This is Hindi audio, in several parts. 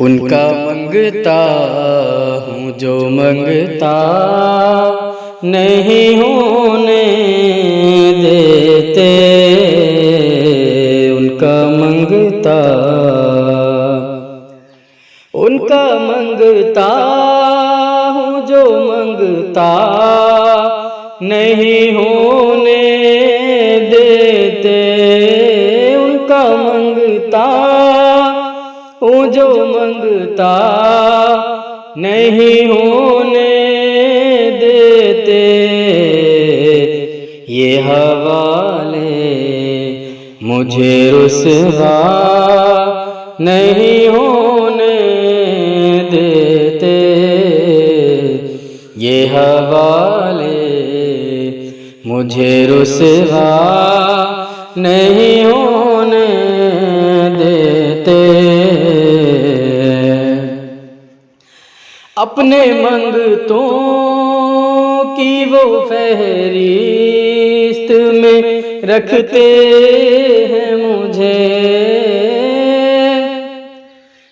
उनका मंगता हूँ जो मंगता नहीं होने देते। उनका मंगता हूँ जो मंगता नहीं होने देते। उनका मंगता हूँ जो मंगता नहीं होने देते। ये हवाले मुझे रुसवा नहीं होने देते। ये हवाले मुझे रुसवा नहीं होने देते। अपने मंगतों की वो फहरिस्त में रखते हैं मुझे।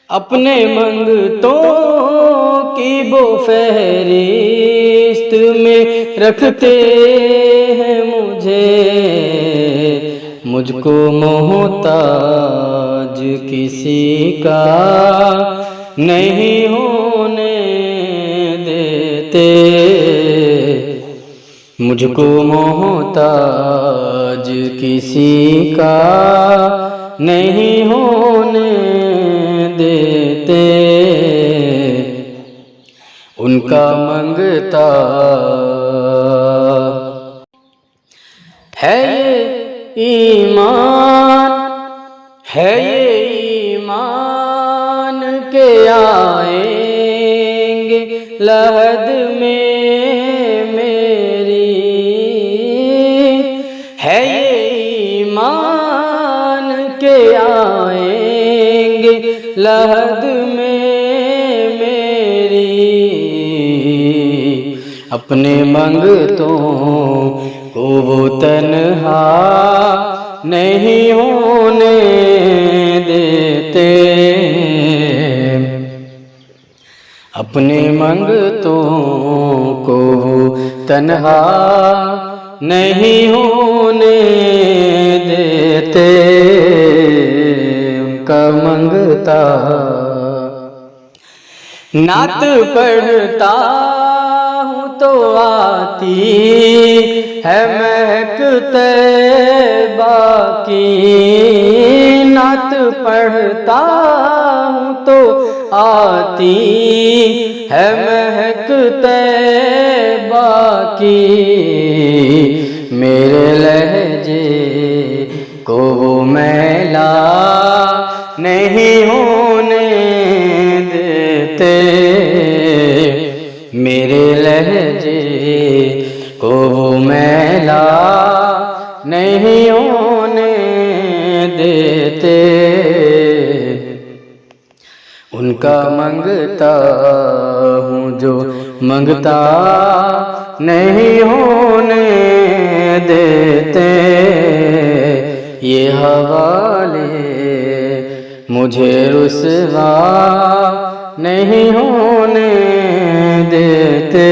अपने मंगतों की वो फहरिस्त में रखते हैं मुझे। मुझको मोहताज किसी का नहीं होने देते। मुझको मोहताज किसी का नहीं होने देते। उनका मंगता है ये ईमान, है ये ईमान के आएंगे लहद में मेरी। है ये ईमान के आएंगे लहद में मेरी। अपने मंगतों को वो तन्हा नहीं होने देते। अपने मंगतों को वो तन्हा नहीं होने देते। उनका मंगता नात पढ़ता हूँ तो आती है महक तैबा की। नात पढ़ता हूँ तो आती है महक तैबा की। मेरे लहजे को वो मैला नहीं होने देते। मेरे लहजे को वो मैला नहीं होने देते। उनका मंगता हूँ जो मंगता नहीं होने देते। ये हवाले मुझे रुसवा नहीं होने देते।